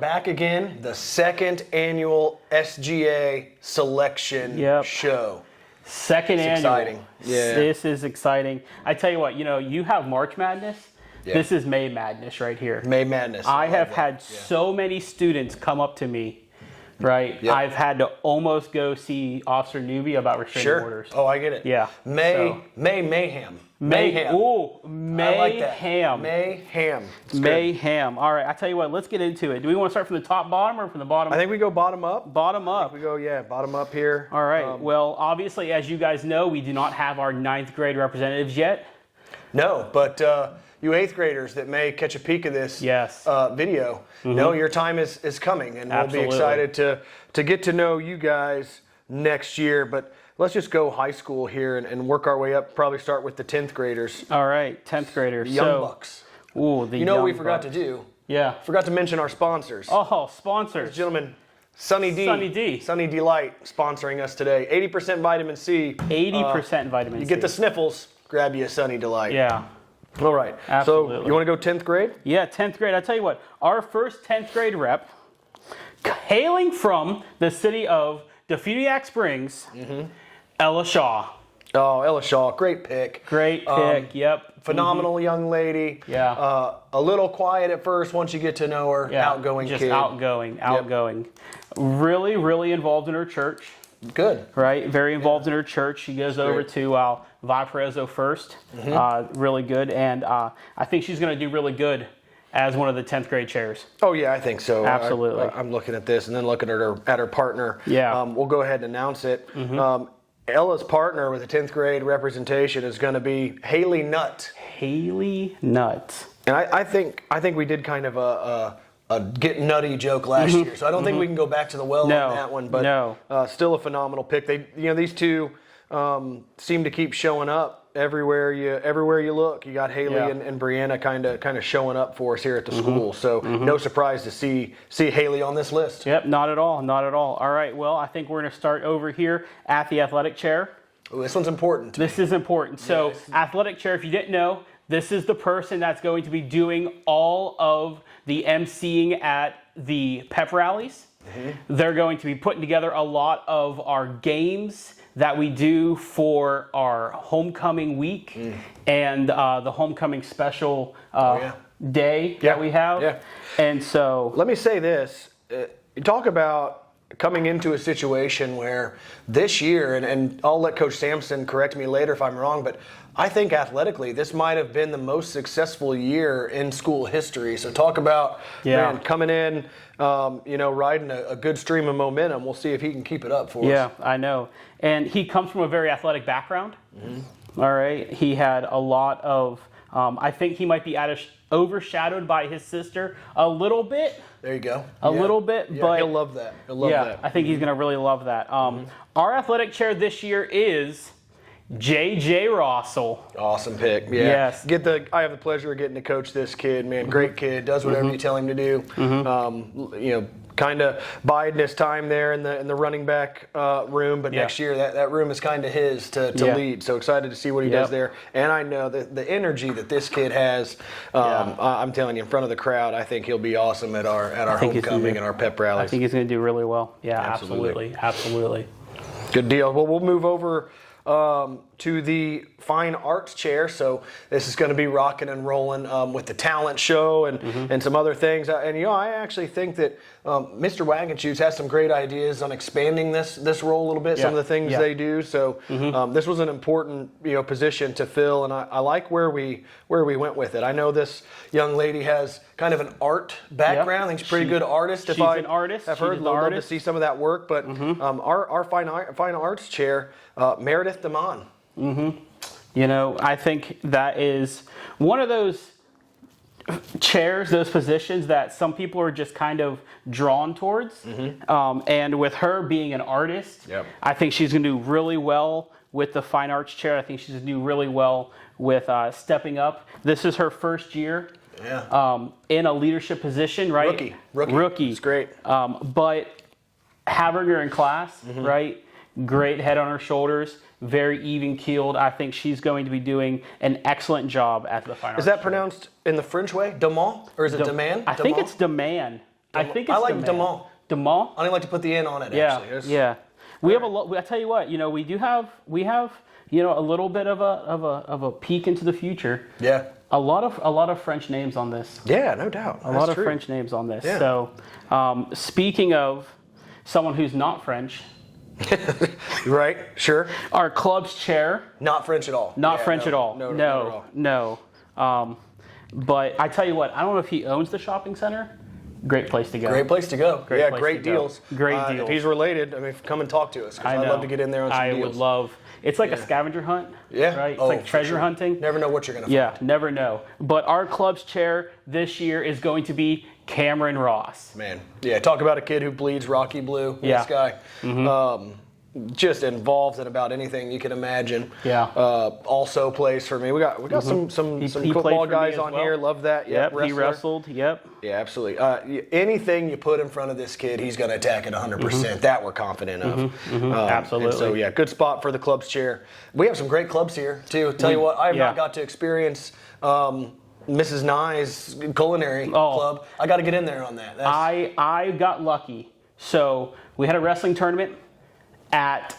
back again, the second annual SGA Selection Show. Second annual. Exciting. Yeah. This is exciting. I tell you what, you have March Madness. Yeah. This is May Madness right here. May Madness. I have had so many students come up to me. Right, yep. I've had to almost go see Officer Newby about restraining orders. Oh, I get it. Yeah. Mayhem. Mayhem. Ooh, mayhem. I like that. Mayhem. Mayhem. All right, I tell you what, let's get into it. Do we want to start from the top bottom or from the bottom? I think we go bottom up. Bottom up. We go, bottom up here. All right. Well, obviously, as you guys know, we do not have our 9th grade representatives yet. No, but you 8th graders that may catch a peek of this video, know your time is coming, and we'll be excited to get to know you guys next year. But let's just go high school here and work our way up. Probably start with the 10th graders. All right, 10th graders. The Young Bucks. Ooh, the You know what we forgot to do? Yeah. Forgot to mention our sponsors. Oh, sponsors. Gentlemen, Sunny Delight sponsoring us today. 80% vitamin C. 80% vitamin C. You get the sniffles, grab you a Sunny Delight. Yeah. All right. Absolutely. So you want to go 10th grade? Yeah, 10th grade. I tell you what, our first 10th grade rep, hailing from the city of Defuniak Springs, Ella Shaw. Oh, Ella Shaw, great pick. Great pick, yep. Phenomenal young lady. Yeah. A little quiet at first once you get to know her. Yeah. Outgoing just kid. Outgoing. Yep. Really, really involved in her church. Good. Right, very involved in her church. She goes over to Valparaiso first. Really good, and I think she's going to do really good as one of the 10th grade chairs. Oh yeah, I think so. Absolutely. I'm looking at this and then looking at her partner. Yeah. We'll go ahead and announce it. Ella's partner with the 10th grade representation is going to be Haley Nutt. Haley Nutt. And I think we did kind of a get nutty joke last year, so I don't think we can go back to the well on that one. But still a phenomenal pick. These two seem to keep showing up everywhere you look. You got Haley and Brianna kind of showing up for us here at the school. So no surprise to see Haley on this list. Yep, not at all. All right, well, I think we're going to start over here at the athletic chair. Ooh, this one's important. This is important. So athletic chair, if you didn't know, this is the person that's going to be doing all of the emceeing at the pep rallies. They're going to be putting together a lot of our games that we do for our homecoming week and the homecoming special day that we have. Yeah. And so let me say this. You talk about coming into a situation where this year, and I'll let Coach Sampson correct me later if I'm wrong, but I think athletically this might have been the most successful year in school history. So talk about coming in, riding a good stream of momentum. We'll see if he can keep it up for us. Yeah, I know. And he comes from a very athletic background. All right. He had a lot of, I think he might be overshadowed by his sister a little bit. There you go. A little bit, yeah, but he'll love that. I think he's going to really love that. Our athletic chair this year is J.J. Russell. Awesome pick. Yeah. Yes. I have the pleasure of getting to coach this kid, man. Great kid. Does whatever you tell him to do. Kind of biding his time there in the running back room, but next year that room is kind of his to lead. So excited to see what he does there. And I know that the energy that this kid has, I'm telling you, in front of the crowd, I think he'll be awesome at our homecoming and our pep rallies. I think he's going to do really well. Yeah, absolutely. Good deal. Well, we'll move over to the fine arts chair. So this is going to be rocking and rolling with the talent show and some other things. I actually think that Mr. Wagon Shoes has some great ideas on expanding this role a little bit. Some of the things they do. So this was an important position to fill, and I like where we went with it. I know this young lady has kind of an art background. I think she's a pretty good artist. She's an artist. I've heard, love to see some of that work. But our fine arts chair, Meredith Damon. I think that is one of those chairs, those positions that some people are just kind of drawn towards. And with her being an artist, I think she's going to do really well with the fine arts chair. I think she's going to do really well with stepping up. This is her first year in a leadership position, right? Rookie. It's great. But having her in class, right? Great head on her shoulders. Very even-keeled. I think she's going to be doing an excellent job at the fine arts. Is that pronounced in the French way, Damon, or is it Demand? I think it's Demand. I think it's I like DeMont. DeMont. DeMont? I don't like to put the N on it, Yeah, actually. It's- yeah. We have a lot. I tell you what, we have a little bit of a peek into the future. Yeah. A lot of French names on this. Yeah, no doubt. A lot of French names on this. Yeah. So, speaking of someone who's not French, Right, sure. our club's chair, Not French at all. not Yeah, French no, at all. No, not at all. No. But I tell you what, I don't know if he owns the shopping center. Great place to go. Great place to go. Great place great to go. deals. Great deals. If he's related, I mean, come and talk to us. 'Cause I I'd know. love to get in there on some I deals. would love. It's like a scavenger hunt. Yeah. Right. It's Oh, like for treasure sure. hunting. Never know what you're gonna Yeah. Never know. But our club's chair this year is going to be Cameron Ross. find. Man. Yeah. Talk about a kid who bleeds Rocky Blue. Yeah. This guy. Just involved in about anything you can imagine. Yeah. Also plays for me. We got some He football played for me guys as on well. here. Love that. Yep. He wrestler. wrestled. Yep. Yeah, absolutely. Anything you put in front of this kid, he's going to attack it 100%. That we're confident of. Absolutely. And so, yeah, good spot for the club's chair. We have some great clubs here, too. Tell you what, I have yeah. not got to experience Mrs. Nye's culinary Oh. club. I got to get in there on that. I got lucky. So we had a wrestling tournament at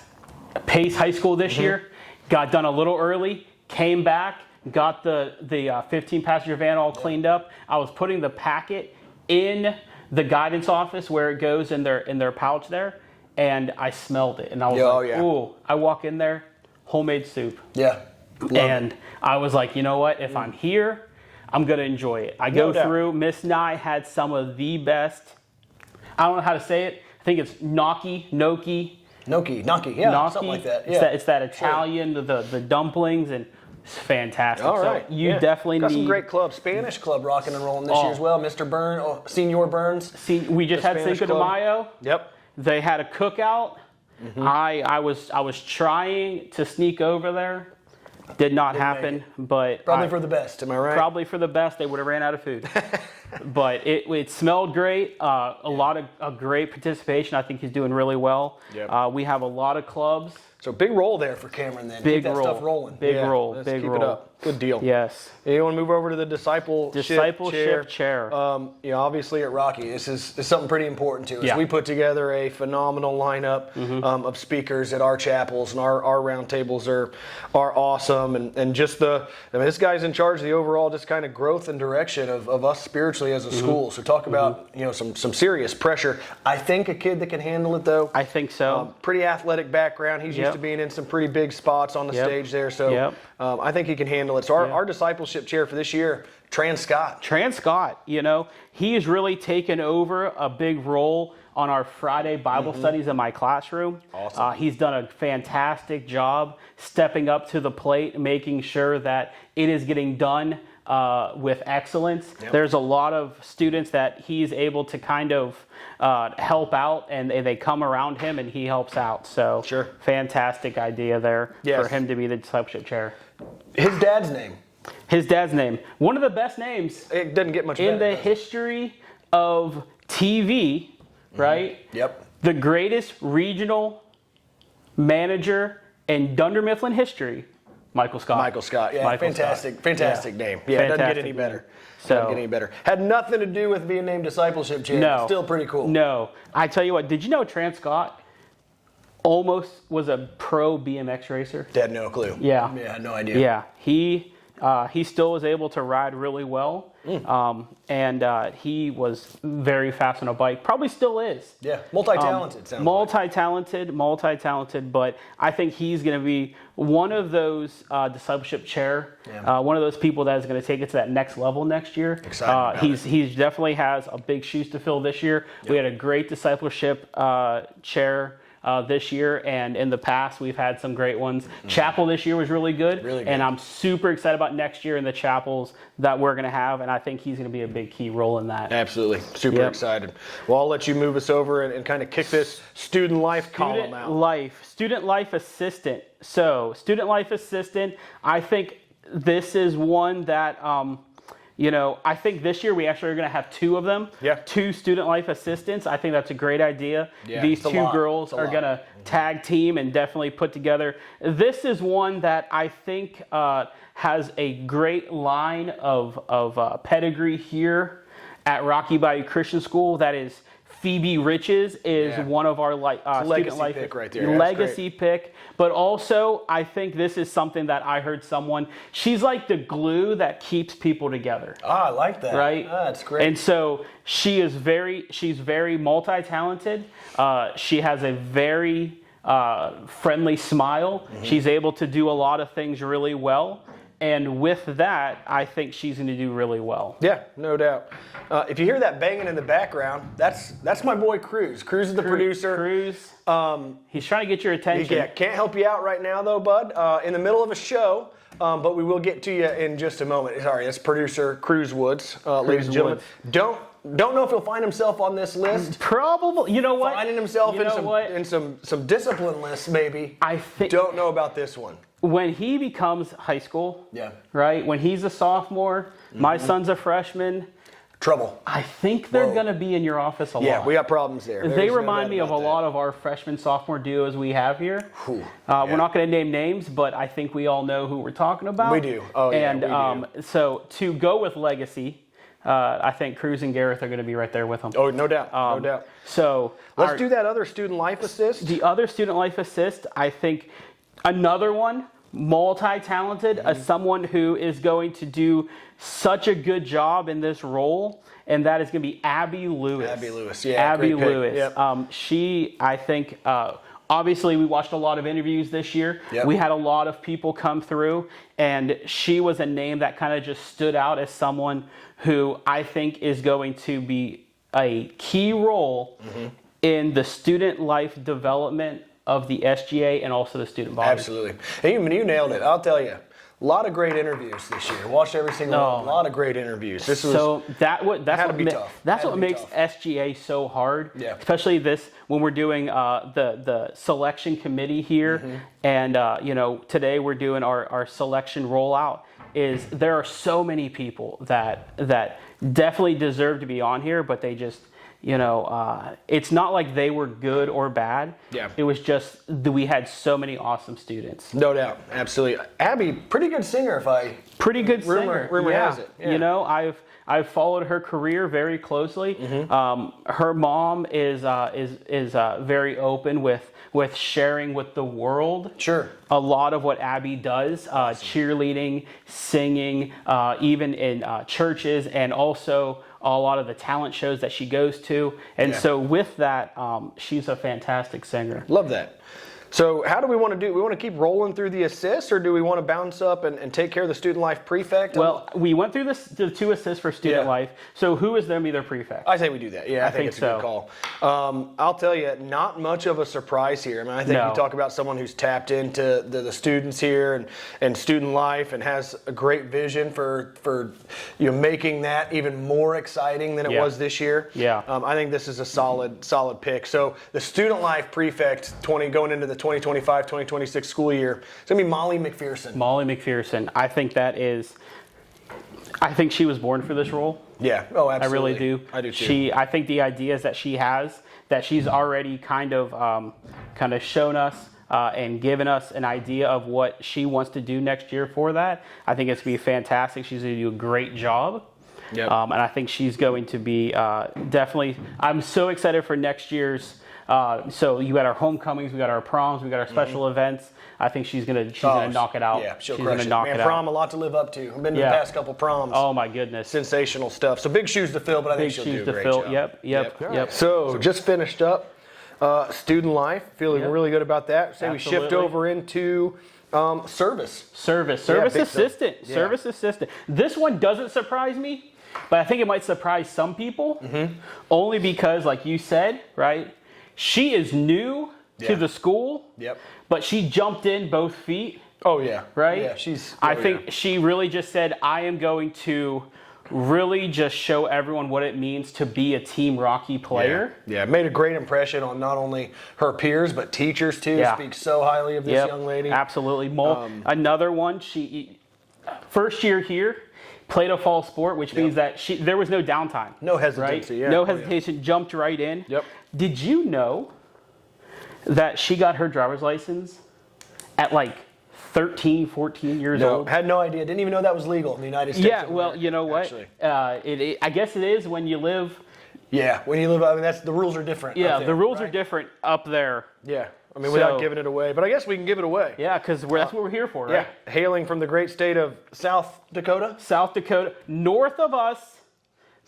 Pace High School this year. Got done a little early. Came back. Got the 15 passenger van all cleaned up. I was putting the packet in the guidance office where it goes in their pouch there, and I smelled it, and I was Oh, like, yeah. "Ooh!" I walk in there, homemade soup, Yeah. Love and I was like, "You know what? If I'm here, I'm gonna enjoy it." I go doubt. through. Miss Nye had some of the best. I don't know how to say it. I think it's gnocchi. Gnocchi, yeah, Gnocchi. something like that. It's Yeah. it's that Italian, the dumplings, and it's fantastic. All right. So you yeah. definitely got need. some great clubs. Spanish club rocking and rolling this Oh. year as well. Mr. Burns, Senior Burns. See, we just the had Spanish Cinco de club. Mayo. Yep. They had a cookout. I was trying to sneak over there. Did not happen, but Probably for the best, am I right? probably for the best. They would have ran out of food. But it smelled great. A lot of great participation. I think he's doing really well. Yep. We have a lot of clubs. So big roll there for Cameron then. Big Keep that roll. stuff rolling. Big roll. Let's Big keep roll. it up. Good deal. Yes. You want to move over to the discipleship Chair. Obviously at Rocky, this is something pretty important to us. Yeah. We put together a phenomenal lineup of speakers at our chapels, and our round tables are awesome. And just this guy's in charge of the overall just kind of growth and direction of us spiritually as a school. So talk about some serious pressure. I think a kid that can handle it though. I think so. Pretty athletic background. He's used to being in some pretty big spots on the stage there. So I think he can handle it. So our discipleship chair for this year, Tran Scott. Tran Scott, he has really taken over a big role on our Friday Bible studies in my classroom. Awesome. He's done a fantastic job stepping up to the plate, making sure that it is getting done with excellence. Yep. There's a lot of students that he's able to kind of help out, and they come around him and he helps out. So Sure. fantastic idea there Yes. for him to be the discipleship chair. His dad's name. His dad's name, one of the best names It doesn't get much better. in the does it? history of TV, right? Yep. The greatest regional manager in Dunder Mifflin history, Michael Scott. Michael Scott. Yeah, Michael fantastic Scott. name. Yeah, it doesn't get Fantastic any name. better. So- Doesn't get any better. Had nothing to do with being named discipleship chair. No. Still pretty cool. No, I tell you what. Did you know Tran Scott almost was a pro BMX racer? Had no clue. Yeah. Yeah, no idea. Yeah, he still was able to ride really well, and he was very fast on a bike. Probably still is. Yeah, multi-talented. sounds Multi-talented, but I think he's going to be one of those discipleship chair, one of those people that is going to take it to that next level next year. Excited about He's definitely has a big shoes to fill this year. We had a great discipleship chair this year, and in the past we've had some great ones. Chapel this year was really good, and I'm super excited about next year in the chapels that we're going to have, and I think he's going to be a big key role in that. Absolutely. Super Yep. excited. Well, I'll let you move us over and kind of kick this student life column out. Student life assistant. So, student life assistant, I think this is one that, I think this year we actually are going to have two of them. Yeah. 2 student life assistants. I think that's a great idea. Yeah, These it's a 2 lot. girls It's a are lot. going to tag team and definitely put together. This is one that I think has a great line of pedigree here at Rocky Bayou Christian School. That is Phoebe Riches is one of our student life pick right there. Legacy pick. But also, I think this is something that I heard someone. She's like the glue that keeps people together. Ah, I like that. Right. That's great. And so she's very multi-talented. She has a very friendly smile. Mm-hmm. She's able to do a lot of things really well. And with that, I think she's going to do really well. Yeah, no doubt. If you hear that banging in the background, that's my boy Cruz. Cruz is the producer. Cruz. He's trying to get your attention. Yeah, can't help you out right now though, bud. In the middle of a show, but we will get to you in just a moment. Sorry, that's producer Cruz Woods, ladies and gentlemen. Don't know if he'll find himself on this list. Probably. You know what? Finding himself in some discipline lists, maybe. I think. Don't know about this one. When he becomes high school, right? When he's a sophomore, my son's a freshman. Trouble. I think they're going to be in your office a lot. Yeah, we got problems there. They remind me of a lot of our freshman-sophomore duos we have here. We're not going to name names, but I think we all know who we're talking about. We do. Oh, yeah, and we do. So to go with legacy, I think Cruz and Gareth are going to be right there with them. Oh, no doubt. No doubt. So let's do that other student life assist. The other student life assist, I think another one, multi-talented, someone who is going to do such a good job in this role, and that is going to be Abby Lewis. Abby Lewis, yeah. Abby Lewis. Yep. She, I think, obviously we watched a lot of interviews this year. Yep. We had a lot of people come through, and she was a name that kind of just stood out as someone who I think is going to be a key role in the student life development of the SGA and also the student body. Absolutely. And you nailed it. I'll tell you. A lot of great interviews this year. Watched every single one. A lot of great interviews. That's what makes SGA so hard. Yeah. Especially when we're doing the selection committee here, and today we're doing our selection rollout. Is there are so many people that definitely deserve to be on here, but they just. It's not like they were good or bad. Yeah. It was just that we had so many awesome students. No doubt. Absolutely. Abby, pretty good singer Pretty good singer. Rumor has it. Yeah. I've followed her career very closely. Her mom is very open with sharing with the world. Sure. A lot of what Abby does, cheerleading, singing, even in churches, and also a lot of the talent shows that she goes to. And so with that, she's a fantastic singer. Love that. So how do we want to do? We want to keep rolling through the assists, or do we want to bounce up and take care of the student life prefect? Well, we went through the 2 assists for student life. So who is going to be their prefect? I say we do that. Yeah, I think it's a good call. I'll tell you, not much of a surprise here. I mean, I think you talk about someone who's tapped into the students here and student life and has a great vision for making that even more exciting than it was this year. Yeah. I think this is a solid pick. So the student life prefect going into the 2025-2026 school year, it's going to be Molly McPherson. Molly McPherson. I think she was born for this role. Yeah. Oh, absolutely. I really do. I do too. I think the ideas that she has, that she's already kind of shown us and given us an idea of what she wants to do next year for that. I think it's going to be fantastic. She's going to do a great job. Yep. And I think she's going to be definitely. I'm so excited for next year's. So you got our homecomings, we got our proms, we got our special events. I think she's gonna knock it out. Yeah, she's gonna knock it out. Prom, a lot to live up to. I've been to the past couple proms. Oh my goodness, sensational stuff. So big shoes to fill, but I think she'll do a great job. Yep. So just finished up student life. Feeling really good about that. Say we shift over into service assistant. This one doesn't surprise me, but I think it might surprise some people. Only because, like you said, right. She is new to the school, but she jumped in both feet. Oh, yeah. Right? Yeah, I think she really just said, I am going to really just show everyone what it means to be a Team Rocky player. Yeah, made a great impression on not only her peers, but teachers, too. Speaks so highly of this young lady. Absolutely. Another one, she first year here, played a fall sport, which means that there was no downtime. No hesitancy, right? No hesitation, jumped right in. Yep. Did you know that she got her driver's license at like 13, 14 years No, old. had no idea. Didn't even know that was legal in the United States. Yeah, well, you know what? I guess it is when you live. Yeah, when you live, I mean, the rules are different. Yeah, up there, the rules right? are different up there. Yeah, I mean, without giving it away, but I guess we can give it away. Yeah, because that's what we're here for, right? Yeah, hailing from the great state of South Dakota. South Dakota, north of us,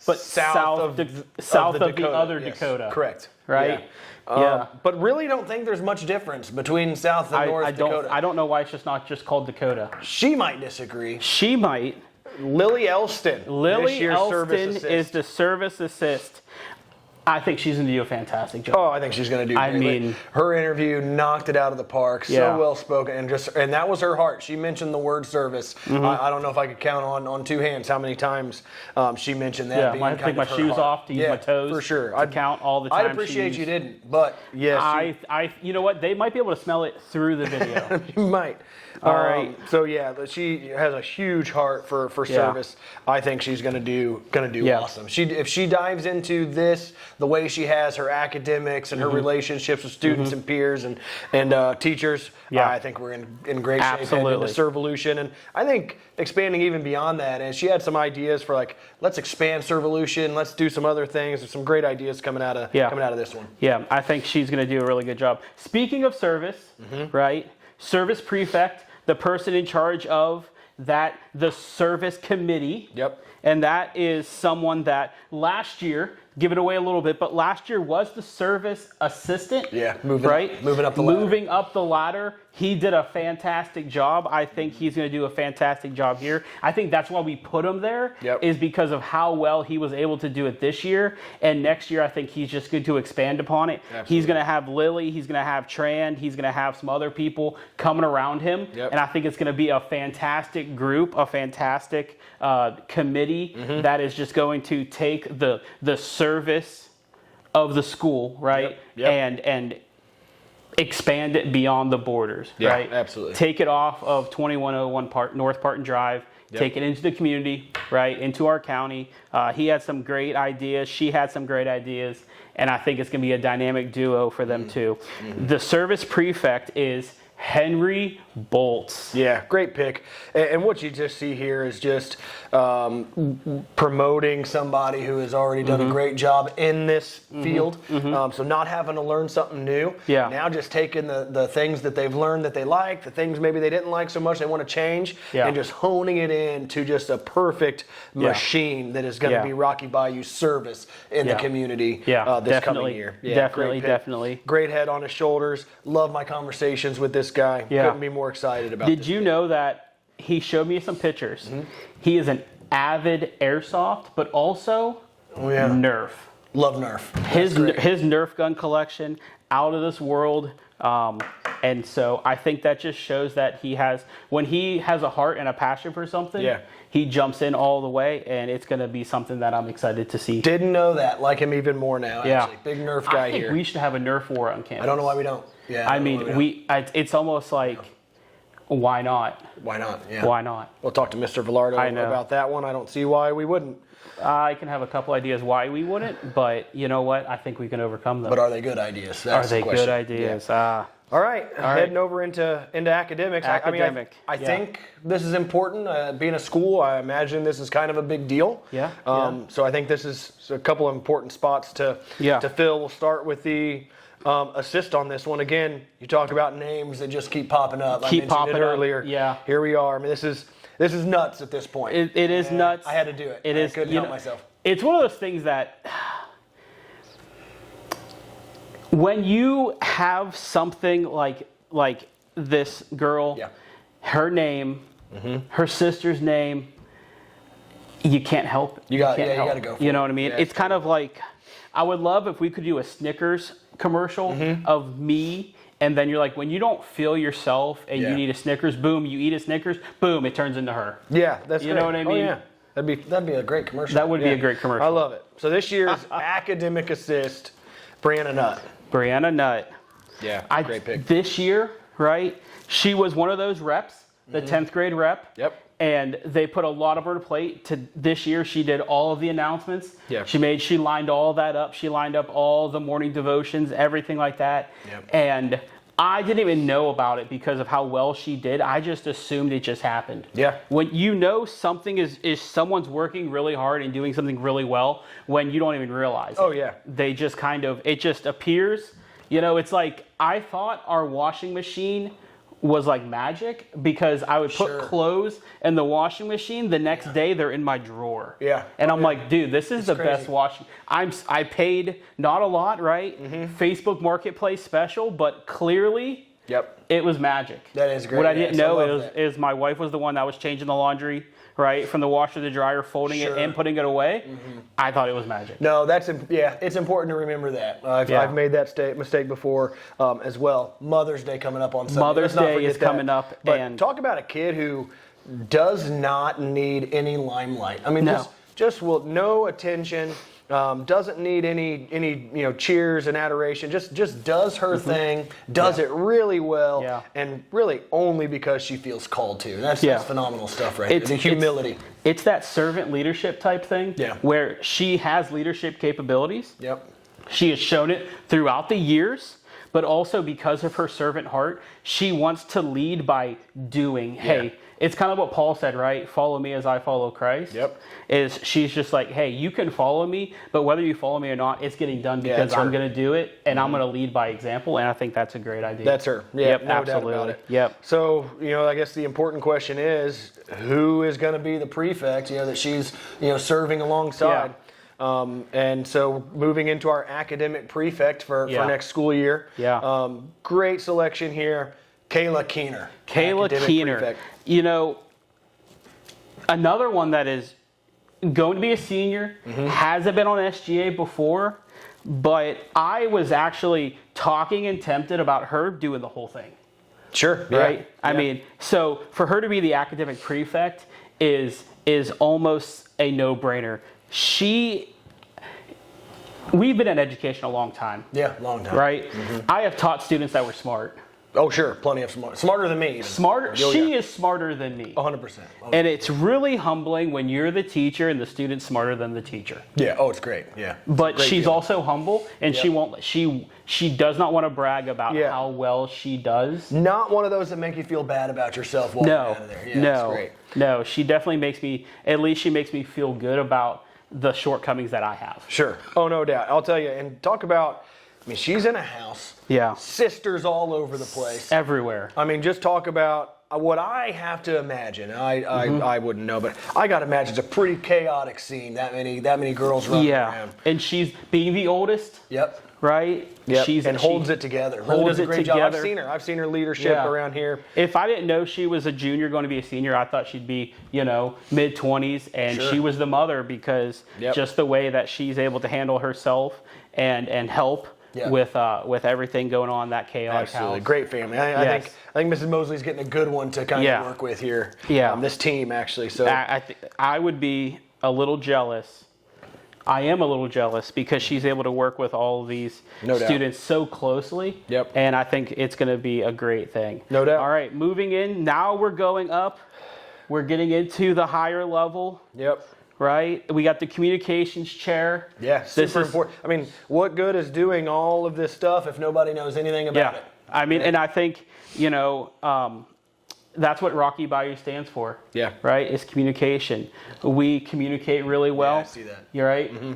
but south of the other yes, Dakota. Correct. Right? Yeah. But really don't think there's much difference between South and North Dakota. I don't know why it's just not just called Dakota. She might disagree. She might. Lily Elston. Lily Elston is the service assist. I think she's going to do a fantastic job. Oh, I think she's going to do great. I mean, her interview knocked it out of the park. So well spoken, and that was her heart. She mentioned the word service. I don't know if I could count on two hands how many times she mentioned that. Yeah, being I have to take my shoes off to use my toes. For sure, I'd count all the time. I'd appreciate you didn't, but yes, you know what? They might be able to smell it through the video. you might. All right. So yeah, she has a huge heart for service. I think she's going to do awesome. If she dives into this the way she has her academics and her relationships with students and peers and teachers, I think we're in great shape heading into Servolution. And I think expanding even beyond that, and she had some ideas for let's expand Servolution, let's do some other things. There's some great ideas coming out of this one. Yeah, I think she's going to do a really good job. Speaking of service, right? Service prefect, the person in charge of the service committee. Yep. And that is someone that last year, give it away a little bit, but last year was the service assistant. Yeah, moving up the ladder. Moving up the ladder. He did a fantastic job. I think he's going to do a fantastic job here. I think that's why we put him there, is because of how well he was able to do it this year. And next year, I think he's just going to expand upon it. Absolutely. He's going to have Lily. He's going to have Tran. He's going to have some other people coming around him. And I think it's going to be a fantastic group, a fantastic committee that is just going to take the service of the school, right? And expand it beyond the borders, right? Absolutely. Take it off of 2101 North Parton Drive, take it into the community, right? Into our county. He had some great ideas. She had some great ideas. And I think it's going to be a dynamic duo for them too. The service prefect is Henry Bolts. Yeah, great pick. And what you just see here is just promoting somebody who has already done a great job in this field. So not having to learn something new. Yeah. Now just taking the things that they've learned that they like, the things maybe they didn't like so much they want to change, and just honing it into just a perfect machine that is going to be Rocky Bayou's service in the community this coming year. Yeah, definitely. Great head on his shoulders. Love my conversations with this guy. Couldn't be more excited about Did you know that he showed me some pictures? He is an avid airsoft, but also Nerf. Love Nerf. His Nerf gun collection, out of this world. And so I think that just shows that when he has a heart and a passion for something, he jumps in all the way, and it's going to be something that I'm excited to see. Didn't know that. Like him even more now, actually. Big Nerf guy here. I think we should have a Nerf war on campus. I don't know why we don't. Yeah, I mean, it's almost like, why not? Why not? Yeah. Why not? We'll talk to Mr. Velardo about that one. I don't see why we wouldn't. I can have a couple ideas why we wouldn't, but you know what? I think we can overcome them. But are they good ideas? That's the question. Good ideas? Yeah. All right, heading over into academics. I think this is important. Being a school, I imagine this is kind of a big deal. So I think this is a couple of important spots to fill. We'll start with the assist on this one. Again, you talk about names that just keep popping up. I mentioned it earlier. Yeah. Here we are. I mean, this is nuts at this point. It is nuts. I had to do it. I couldn't help myself. It's one of those things that when you have something like this girl, her name, her sister's name, you can't help it. You got to go for it. You know what I mean? It's kind of like, I would love if we could do a Snickers commercial of me, and then you're like, when you don't feel yourself and you need a Snickers, boom, you eat a Snickers, boom, it turns into her. Yeah, that's You know what I mean? Oh, yeah. That'd be a great commercial. That would be a great commercial. I love it. So this year's academic assist, Brianna Nutt. Yeah, great pick. This year, right, she was one of those reps, the 10th grade rep. Yep. And they put a lot of her plate to this year. She did all of the announcements. Yeah. She lined all that up. She lined up all the morning devotions, everything like that. Yep. And I didn't even know about it because of how well she did. I just assumed it just happened. Yeah. When you know something is someone's working really hard and doing something really well when you don't even realize it. Oh, yeah. They just it just appears. It's like I thought our washing machine was like magic because I would put clothes in the washing machine. The next day, they're in my drawer. Yeah. And I'm like, dude, this is the best washing. I paid not a lot, right? Facebook Marketplace special, but clearly it was magic. That is great. What I didn't know is my wife was the one that was changing the laundry, right? From the washer to the dryer, folding it and putting it away. I thought it was magic. No, it's important to remember that. I've made that mistake before as well. Mother's Day coming up on Sunday. Mother's Day is coming up. But and talk about a kid who does not need any limelight. I mean, just no attention. Doesn't need any cheers and adoration. Just does her thing, does it really well, and really only because she feels called to. That's phenomenal stuff, right? It's the humility. It's that servant leadership type thing, where she has leadership capabilities. Yep. She has shown it throughout the years, but also because of her servant heart, she wants to lead by doing. Hey. It's kind of what Paul said, right? Follow me as I follow Christ. Yep. She's just like, hey, you can follow me, but whether you follow me or not, it's getting done because I'm going to do it, and I'm going to lead by example, and I think that's a great idea. That's her. Yep, no absolutely. doubt about it. Yep. So, I guess the important question is, who is going to be the prefect, that she's, serving alongside? And so moving into our academic prefect for next school year. Great selection here. Kayla Keener. Prefect. Another one that is going to be a senior, hasn't been on SGA before, but I was actually talking and tempted about her doing the whole thing. Sure. Right? I mean, so for her to be the academic prefect is almost a no-brainer. We've been in education a long time. Yeah, long time. Right? I have taught students that were smart. Oh, sure. Plenty of smarter than me. Even. Smarter. She is smarter than me. 100%. And it's really humbling when you're the teacher and the student's smarter than the teacher. Yeah. Oh, it's great. Yeah. But she's also humble, and she does not want to brag about how well she does. Not one of those that make you feel bad about yourself walking out of there. Yeah, that's great. No. She definitely makes me feel good about the shortcomings that I have. Sure. Oh, no doubt. I'll tell you. And talk about. I mean, she's in a house. Yeah. Sisters all over the place. Everywhere. I mean, just talk about what I have to imagine. I wouldn't know, but I got to imagine it's a pretty chaotic scene. That many girls running around. And she's being the oldest. Yep. Right? Yep. She holds it together. Really does a great job. I've seen her leadership around here. If I didn't know she was a junior going to be a senior, I thought she'd be, mid-20s, and she was the mother because just the way that she's able to handle herself and help with everything going on, that chaotic Absolutely. house. Great family. I think Mrs. Mosley's getting a good one to kind of work with here. Yeah. This team, actually. So I would be a little jealous. I am a little jealous because she's able to work with all of these students so closely. Yep. And I think it's going to be a great thing. No doubt. All right, moving in. Now we're going up. We're getting into the higher level. Yep. Right? We got the communications chair. Yeah, super important. I mean, what good is doing all of this stuff if nobody knows anything about it? I mean, and I think, that's what Rocky Bayou stands for. Yeah. Right? It's communication. We communicate really well. Yeah, I see that. You're right? Mm-hmm.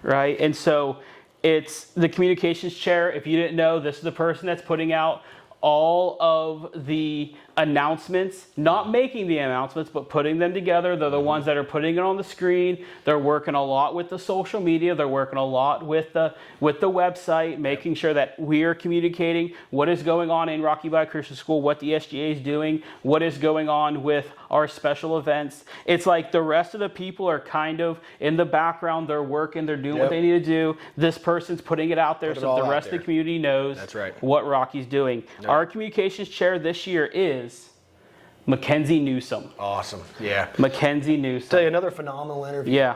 Right? And so it's the communications chair. If you didn't know, this is the person that's putting out all of the announcements, not making the announcements, but putting them together. They're the ones that are putting it on the screen. They're working a lot with the social media. They're working a lot with the website, making sure that we are communicating what is going on in Rocky Bayou Christian School, what the SGA is doing, what is going on with our special events. It's like the rest of the people are kind of in the background. They're working. They're doing what they need to do. This person's putting it out there so the rest of the community knows what Rocky's doing. No. Our communications chair this year is Mackenzie Newsom. Awesome. Yeah. Mackenzie Newsom. Tell you another phenomenal interview. Yeah.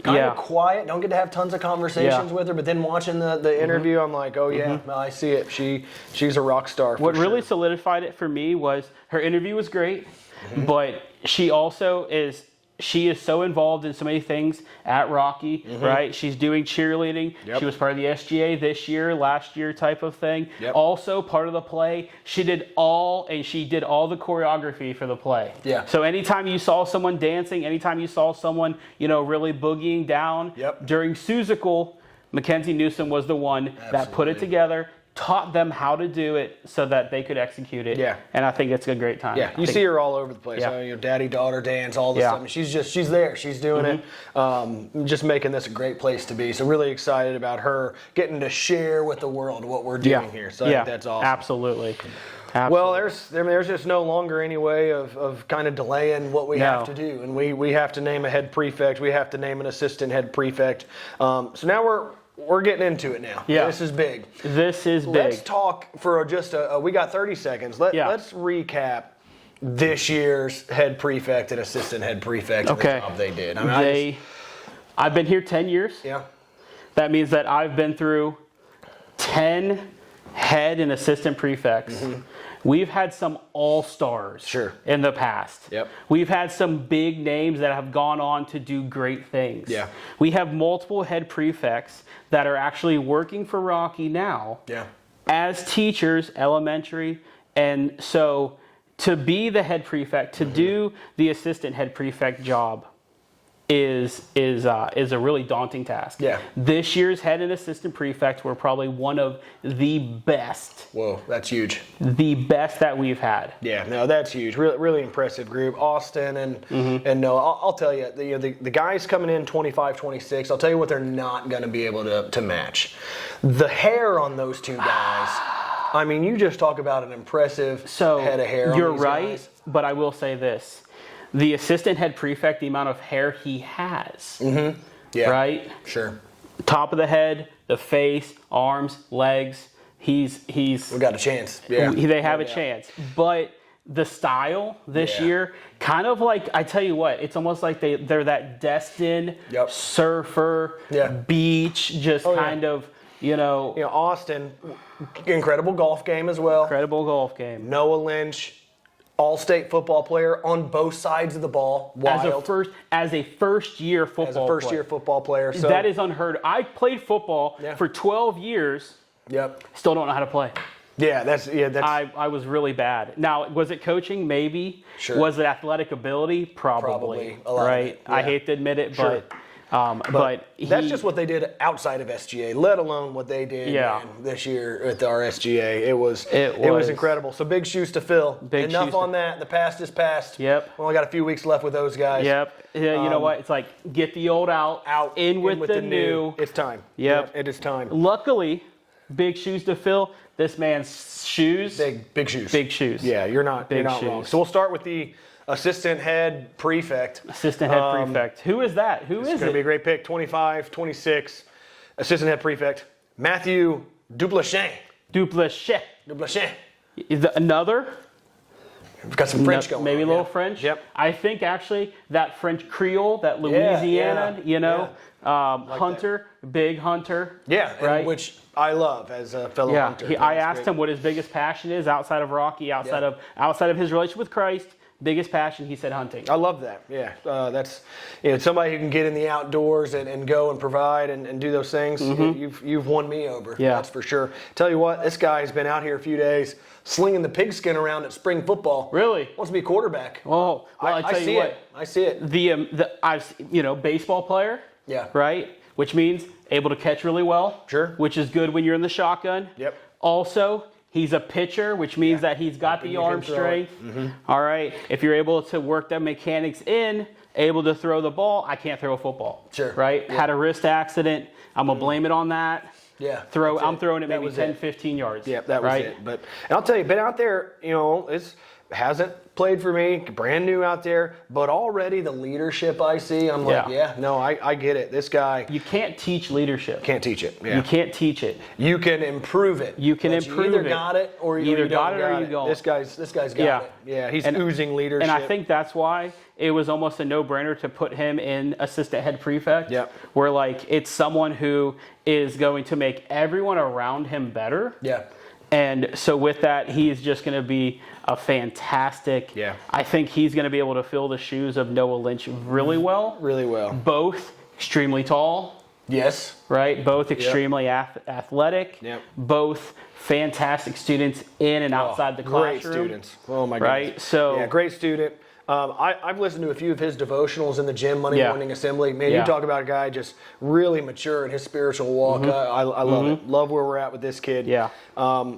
Kind of quiet. Don't get to have tons of conversations with her, but then watching the interview, I'm like, oh yeah, I see it. She's a rock star. What really solidified it for me was her interview was great, but she also is she is so involved in so many things at Rocky, right? She's doing cheerleading. Yep. She was part of the SGA this year, last year type of thing. Yep. Also part of the play. She did all the choreography for the play. Yeah. So anytime you saw someone dancing, anytime you saw someone, really boogieing down during Seussical, Mackenzie Newsom was the one that put it together, taught them how to do it so that they could execute it. Yeah. And I think it's a great time. Yeah, you see her all over the place. Yeah. Daddy, daughter dance, all this stuff. And she's there. She's doing it. Just making this a great place to be. So really excited about her getting to share with the world what we're doing here. So I think that's awesome. Absolutely. Well, there's just no longer any way of kind of delaying what we have to do. And we have to name a head prefect. We have to name an assistant head prefect. So now we're getting into it now. Yeah. This is big. This is big. Let's talk for we got 30 seconds. Let's recap this year's head prefect and assistant head prefect and the job they did. I've been here 10 years. Yeah. That means that I've been through 10 head and assistant prefects. We've had some all-stars in the past. Yep. We've had some big names that have gone on to do great things. Yeah. We have multiple head prefects that are actually working for Rocky now as teachers, elementary. And so to be the head prefect, to do the assistant head prefect job is a really daunting task. Yeah. This year's head and assistant prefects were probably one of the best. Whoa, that's huge. The best that we've had. Yeah, no, that's huge. Really impressive group. Austin and Noah. I'll tell you, the guys coming in 25, 26, I'll tell you what they're not going to be able to match. The hair on those two guys. I mean, you just talk about an impressive head of hair on you're these right, guys. But I will say this. The assistant head prefect, the amount of hair he has, Yeah, right? Sure. Top of the head, the face, arms, legs. He's. We got a chance. Yeah. They have a chance, but the style this year, kind of like, I tell you what, it's almost like they're that destined surfer, beach, just kind of. Austin, incredible golf game as well. Incredible golf game. Noah Lynch. All-state football player on both sides of the ball. Wild. As a first-year football player. So that is unheard of. I played football for 12 years. Yep. Still don't know how to play. Yeah, that's. I was really bad. Now, was it coaching? Maybe. Sure. Was it athletic ability? Probably. A lot right. of it. Yeah. I hate to admit it, but that's just what they did outside of SGA, let alone what they did this year at our SGA. It was incredible. So big shoes to fill. Enough on that. The past is past. Yep. We only got a few weeks left with those guys. Yep. Yeah, you know what? It's like get the old out in with the new. It's time. Yep. It is time. Luckily, big shoes to fill. This man's shoes. Big shoes. Big shoes. Yeah, you're not wrong. So we'll start with the assistant head prefect. Assistant head prefect. Who is that? Who is it? It's going to be a great pick. 25, 26. Assistant head prefect. Matthew Duplessis. Is that another? We've got some French going maybe on. a little French. Yep. I think actually that French Creole, that Louisiana, hunter, big hunter. Yeah, right? Which I love as a fellow hunter. I asked him what his biggest passion is outside of Rocky, outside of his relationship with Christ. Biggest passion, he said hunting. I love that. Yeah, that's somebody who can get in the outdoors and go and provide and do those things. You've won me over. Yeah, that's for sure. Tell you what, this guy's been out here a few days slinging the pigskin around at spring football. Really? Wants to be a quarterback. Oh, well, I tell you what, I see it. The baseball player. Yeah. Right, which means able to catch really well. Sure. Which is good when you're in the shotgun. Yep. Also, he's a pitcher, which means that he's got the arm strength. All right. If you're able to work the mechanics in, able to throw the ball, I can't throw a football. Sure. Right? Had a wrist accident. I'm going to blame it on that. Yeah. I'm throwing it maybe 10, 15 yards. Yep, that was it. But and I'll tell you, been out there, hasn't played for me, brand new out there, but already the leadership I see, I'm like, I get it. This guy. You can't teach leadership. Can't teach it. Yeah. You can't teach it. You can improve it. You can improve it. You either got it or you don't got it. This guy's got it. Yeah, he's oozing leadership. And I think that's why it was almost a no-brainer to put him in assistant head prefect. Yep. Where it's someone who is going to make everyone around him better. Yeah. And so with that, he is just going to be a fantastic. Yeah. I think he's going to be able to fill the shoes of Noah Lynch really well. Really well. Both extremely tall. Yes. Right? Both extremely athletic. Yep. Both fantastic students in and outside the classroom. Great students. Oh, my goodness. Right? So, yeah, great student. I've listened to a few of his devotionals in the gym, Monday morning assembly. Man, you talk about a guy just really mature in his spiritual walk. I love it. Love where we're at with this kid. Yeah.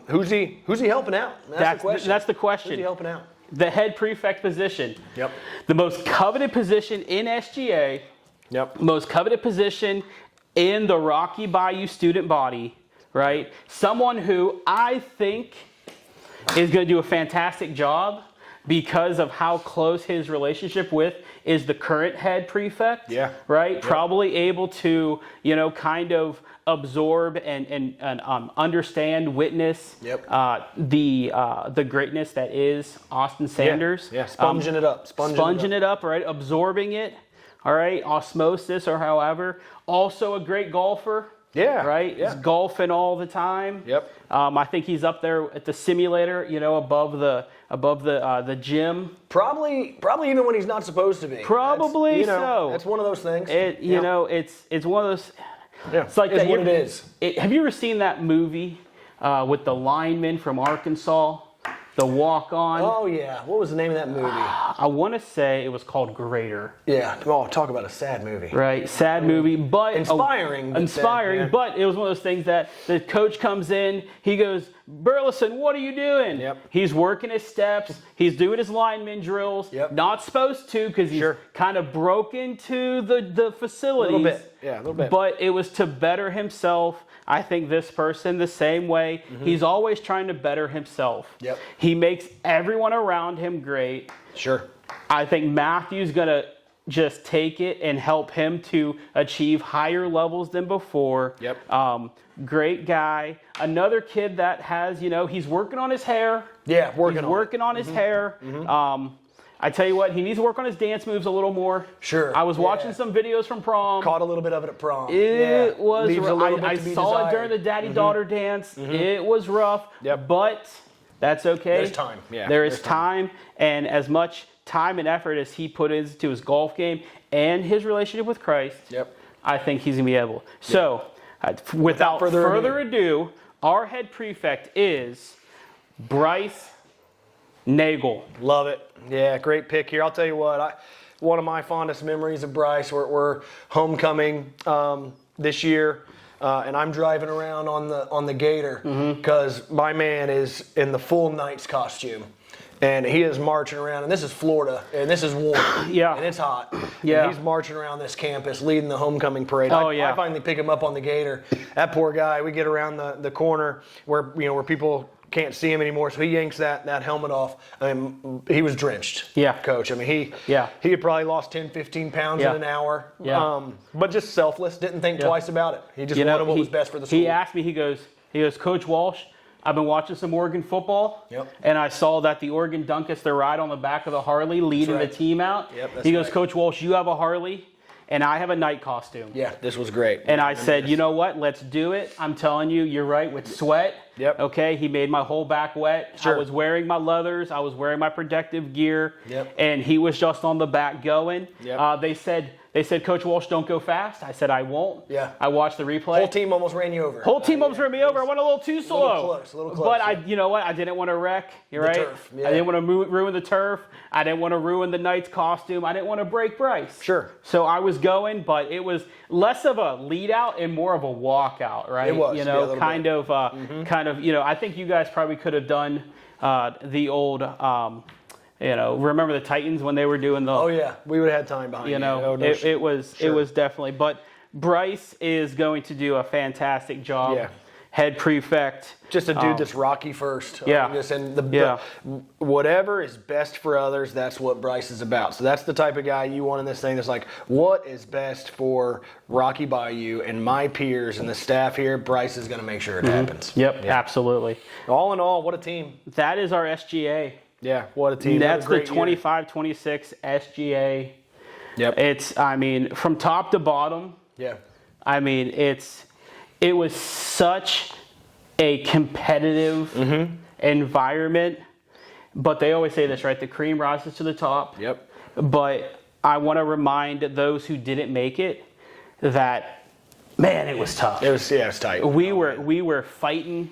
Who's he helping out? That's the question. That's the question. Who's he helping out? The head prefect position. Yep. The most coveted position in SGA. Yep. Most coveted position in the Rocky Bayou student body, right? Someone who I think is going to do a fantastic job because of how close his relationship with is the current head prefect. Yeah. Right? Yep. Probably able to, kind of absorb and understand, witness the greatness that is Austin Sanders. Yeah. Sponging it up. Sponging it up, right? Absorbing it. All right, osmosis or however. Also a great golfer. Yeah. Right? Yeah. He's golfing all the time. Yep. I think he's up there at the simulator, above the gym. Probably even when he's not supposed to be. Probably so. That's one of those things. It's one of those. Yeah. It's like it's that. What it is. Have you ever seen that movie with the lineman from Arkansas? The Walk-On. Oh, yeah. What was the name of that movie? I want to say it was called Greater. Yeah. Oh, talk about a sad movie. Right. Sad movie, but... Inspiring. But it was one of those things that the coach comes in, he goes, Burleson, what are you doing? Yep. He's working his steps. He's doing his lineman drills. Yep. Not supposed to because he's kind of broke into the facilities. A little bit. Yeah, a little bit. But it was to better himself. I think this person the same way. He's always trying to better himself. Yep. He makes everyone around him great. Sure. I think Matthew's going to just take it and help him to achieve higher levels than before. Yep. Great guy. Another kid that has, he's working on his hair. Yeah, working on his hair. I tell you what, he needs to work on his dance moves a little more. Sure. I was watching some videos from prom. Caught a little bit of it at prom. It was Leaves a little bit I to be saw desired. it during the daddy-daughter dance. It was rough. Yep. But that's okay. There's time. Yeah. There is time, and as much time and effort as he put into his golf game and his relationship with Christ, I think he's going to be able. So, without further ado, our head prefect is Bryce Nagel. Love it. Yeah, great pick here. I'll tell you what, one of my fondest memories of Bryce, we're homecoming this year, and I'm driving around on the Gator because my man is in the full Knights costume. And he is marching around, and this is Florida, and this is warm, and it's hot. Yeah. And he's marching around this campus, leading the homecoming parade. Oh, I finally pick him up on the Gator. That poor guy, we get around the corner where people can't see him anymore, so he yanks that helmet off. I mean, he was drenched. Yeah. Coach. I mean, he had probably lost 10, 15 pounds in an hour. Yeah. But just selfless, didn't think twice about it. He just wanted what was best for the school. He asked me, he goes, Coach Walsh, I've been watching some Oregon football, and I saw that the Oregon dunk us their ride on the back of the Harley, leading the team out. He goes, Coach Walsh, you have a Harley, and I have a night costume. Yeah, this was great. And I said, you know what? Let's do it. I'm telling you, you're right, with sweat. Yep. Okay, he made my whole back wet. Sure. I was wearing my leathers. I was wearing my protective gear. Yep. And he was just on the back going. Yep. They said, Coach Walsh, don't go fast. I said, I won't. Yeah. I watched the replay. Whole team almost ran you over. Whole team almost ran me over. I went a little too slow. A little close. But you know what? I didn't want to wreck. You're right. Turf. Yeah. I didn't want to ruin the turf. I didn't want to ruin the Knights costume. I didn't want to break Bryce. Sure. So I was going, but it was less of a lead out and more of a walk out, right? It was. Kind of. I think you guys probably could have done the old. Remember the Titans when they were doing the? Oh yeah, we would have had time behind it was definitely. But Bryce is going to do a fantastic job. Yeah. Head prefect. Just a dude that's Rocky first. Yeah. Whatever is best for others, that's what Bryce is about. So that's the type of guy you want in this thing. That's like, what is best for Rocky Bayou and my peers and the staff here? Bryce is going to make sure it happens. Yep, absolutely. All in all, what a team. That is our SGA. Yeah, what a team. That's the 25-26 SGA. Yep. From top to bottom. Yeah. It was such a competitive environment. But they always say this, right? The cream rises to the top. Yep. But I want to remind those who didn't make it that, man, it was tough. It was tight. We were fighting,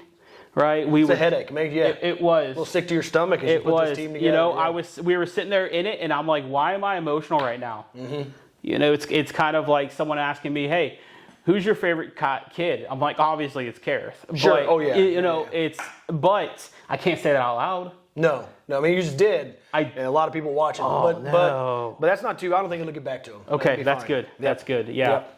right? It's a headache. It was. A little sick to your stomach as you put this team together. You know, we were sitting there in it, and I'm like, why am I emotional right now? You know, it's kind of like someone asking me, hey, who's your favorite kid? I'm like, obviously it's Kareth. Sure. But, Oh yeah. You know, but I can't say that out loud. No. I mean, you just did. And a lot of people watching. But that's not too. I don't think it'll get back to him. Okay, that's fine. good. Yep. That's good. Yeah. Yep.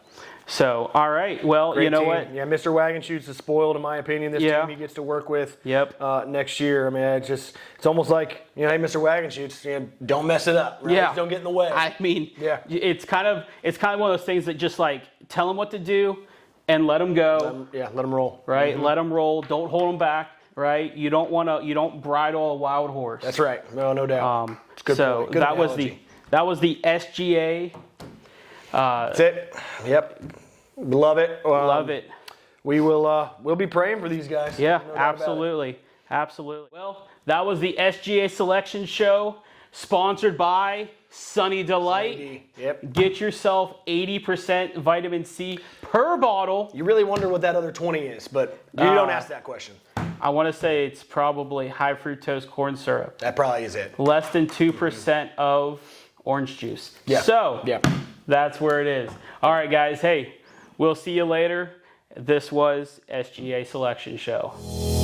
So, all right. Well, Great you know team. what? Yeah, Mr. Wagon Shoes is spoiled, in my opinion. This team he gets to work with next year. I mean, it's almost like, you know, hey, Mr. Wagon Shoes, you know, don't mess it up. Right? Yeah. Just don't get in the way. I mean, it's kind of one of those things that just like tell them what to do and let them go. Let them roll. Right? Let them roll. Don't hold them back. Right? You don't bridle a wild horse. That's right. No doubt. It's good so point. Good analogy. that was the SGA. That's it. Yep. Love it. Love it. We'll be praying for these guys. Yeah, no absolutely. Absolutely. Well, that was the SGA Selection Show, sponsored by Sunny Delight. Yep. Get yourself 80% vitamin C per bottle. You really wonder what that other 20 is, but you don't ask that question. I want to say it's probably high fructose corn syrup. That probably is it. Less than 2% of orange juice. Yeah. So, that's where it is. All right, guys. Hey, we'll see you later. This was SGA Selection Show.